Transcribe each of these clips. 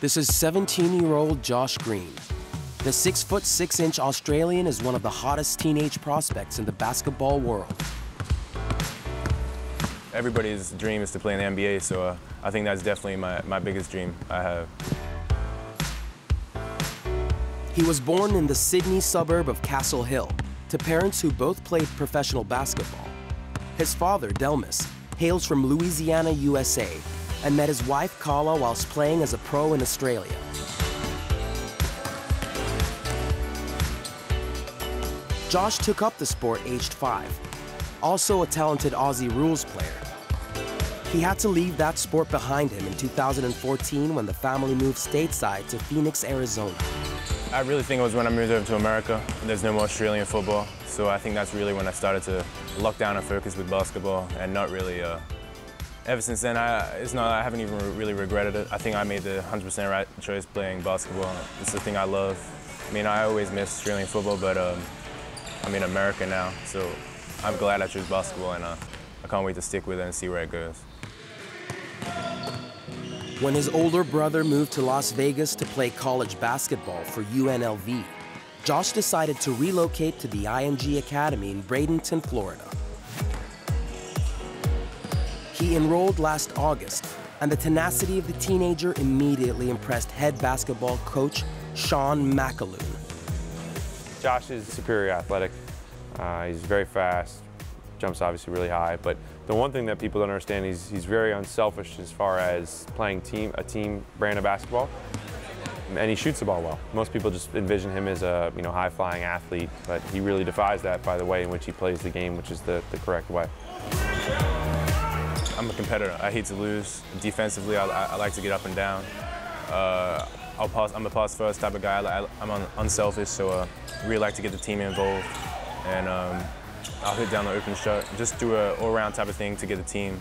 This is 17-year-old Josh Green. The 6'6" Australian is one of the hottest teenage prospects in the basketball world. Everybody's dream is to play in the NBA, so I think that's definitely my biggest dream I have. He was born in the Sydney suburb of Castle Hill to parents who both played professional basketball. His father, Delmas, hails from Louisiana, USA, and met his wife, Kala, whilst playing as a pro in Australia. Josh took up the sport aged 5, also a talented Aussie rules player. He had to leave that sport behind him in 2014 when the family moved stateside to Phoenix, Arizona. I really think it was when I moved over to America. There's no more Australian football, so I think that's really when I started to lock down and focus with basketball, and not really. Ever since then, I haven't even really regretted it. I think I made the 100% right choice playing basketball. It's the thing I love. I mean, I always miss Australian football, but I'm in America now, so I'm glad I chose basketball, and I can't wait to stick with it and see where it goes. When his older brother moved to Las Vegas to play college basketball for UNLV, Josh decided to relocate to the IMG Academy in Bradenton, Florida. He enrolled last August, and the tenacity of the teenager immediately impressed head basketball coach Sean McAloon. Josh is superior athletic. He's very fast, jumps obviously really high, but the one thing that people don't understand, he's very unselfish as far as playing a team brand of basketball, and he shoots the ball well. Most people just envision him as a high-flying athlete, but he really defies that by the way in which he plays the game, which is the correct way. I'm a competitor. I hate to lose. Defensively, I like to get up and down. I'm a pass-first type of guy. I'm unselfish, so I really like to get the team involved. And I'll hit down the open shot. Just do an all-around type of thing to get the team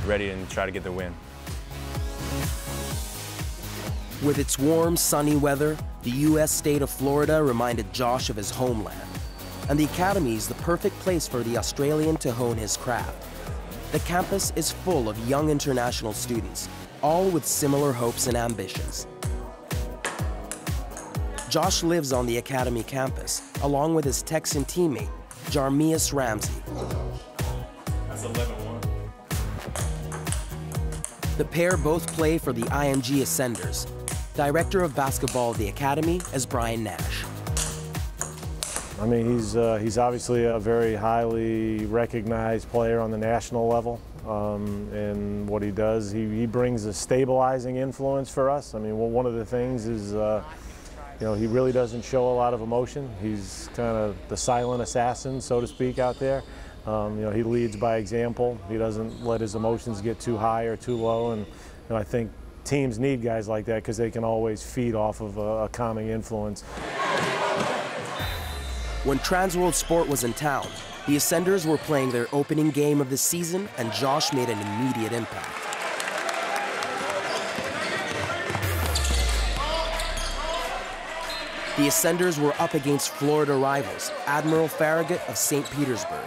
ready and try to get the win. With its warm, sunny weather, the U.S. state of Florida reminded Josh of his homeland. And the academy is the perfect place for the Australian to hone his craft. The campus is full of young international students, all with similar hopes and ambitions. Josh lives on the academy campus, along with his Texan teammate, Jarmias Ramsey. That's 11-1. The pair both play for the IMG Ascenders. Director of basketball of the academy is Brian Nash. I mean, he's obviously a very highly recognized player on the national level. And what he does, he brings a stabilizing influence for us. I mean, one of the things is, he really doesn't show a lot of emotion. He's kind of the silent assassin, so to speak, out there. He leads by example. He doesn't let his emotions get too high or too low. And I think teams need guys like that because they can always feed off of a calming influence. When Transworld Sport was in town, the Ascenders were playing their opening game of the season, and Josh made an immediate impact. The Ascenders were up against Florida rivals, Admiral Farragut of St. Petersburg.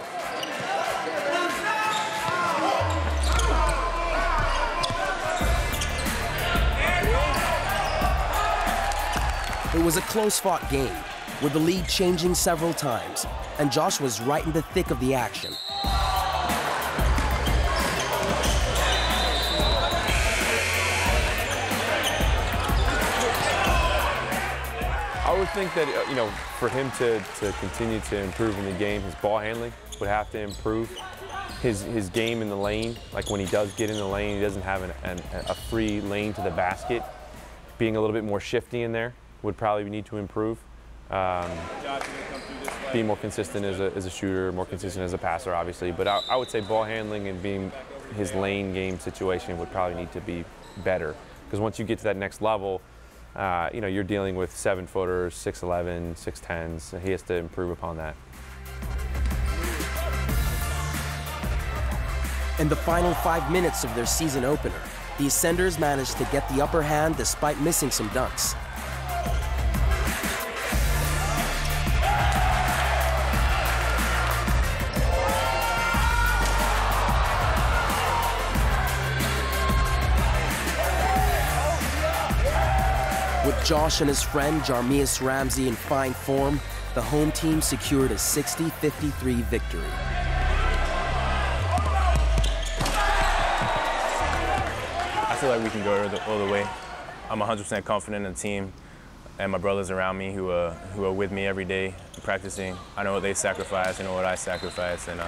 It was a close-fought game, with the lead changing several times, and Josh was right in the thick of the action. I would think that, for him to continue to improve in the game, his ball handling would have to improve. His game in the lane, like when he does get in the lane, he doesn't have a free lane to the basket. Being a little bit more shifty in there would probably need to improve. Being more consistent as a shooter, more consistent as a passer, obviously. But I would say ball handling and being his lane game situation would probably need to be better. Because once you get to that next level, you're dealing with 7-footers, 6'11", 6'10s. So he has to improve upon that. In the final 5 minutes of their season opener, the Ascenders managed to get the upper hand despite missing some dunks. With Josh and his friend Jarmias Ramsey in fine form, the home team secured a 60-53 victory. I feel like we can go all the way. I'm 100% confident in the team and my brothers around me who are with me every day practicing. I know what they sacrifice, I know what I sacrifice, and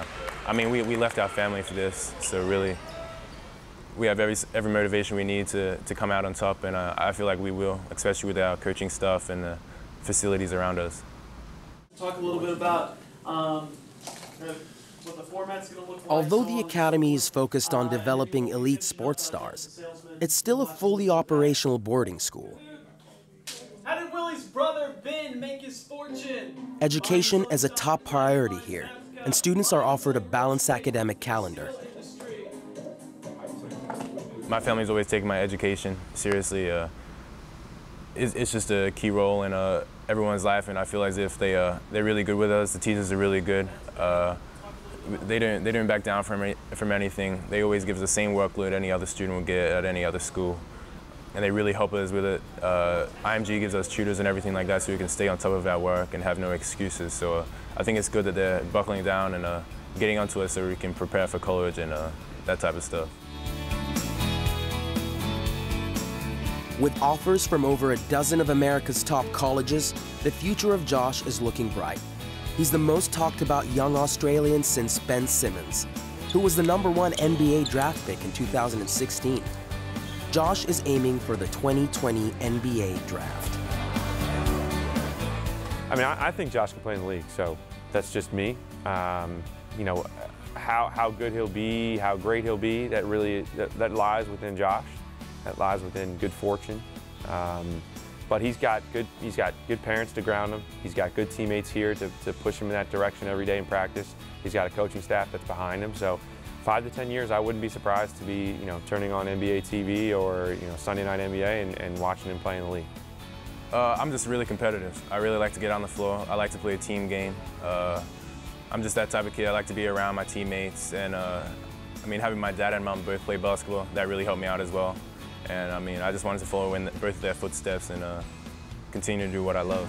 I mean, we left our family for this, so really, we have every motivation we need to come out on top, and I feel like we will, especially with our coaching staff and the facilities around us. Talk a little bit about what the format's going to look like. Although the Academy is focused on developing elite sports stars, it's still a fully operational boarding school. How did Willie's brother Ben make his fortune? Education is a top priority here, and students are offered a balanced academic calendar. My family's always taken my education seriously. It's just a key role in everyone's life, and I feel as if they're really good with us. The teachers are really good. They don't back down from anything. They always give us the same workload any other student would get at any other school, and they really help us with it. IMG gives us tutors and everything like that, so we can stay on top of our work and have no excuses. So I think it's good that they're buckling down and getting onto us so we can prepare for college and that type of stuff. With offers from over a dozen of America's top colleges, the future of Josh is looking bright. He's the most talked about young Australian since Ben Simmons, who was the #1 NBA draft pick in 2016. Josh is aiming for the 2020 NBA draft. I mean, I think Josh can play in the league, so that's just me. You know, how good he'll be, how great he'll be, that lies within Josh. That lies within good fortune. But he's got good parents to ground him. He's got good teammates here to push him in that direction every day in practice. He's got a coaching staff that's behind him. So 5 to 10 years, I wouldn't be surprised to be, turning on NBA TV or, Sunday Night NBA and watching him play in the league. I'm just really competitive. I really like to get on the floor. I like to play a team game. I'm just that type of kid. I like to be around my teammates, and I mean, having my dad and mom both play basketball, that really helped me out as well. And I mean, I just wanted to follow in both of their footsteps and continue to do what I love.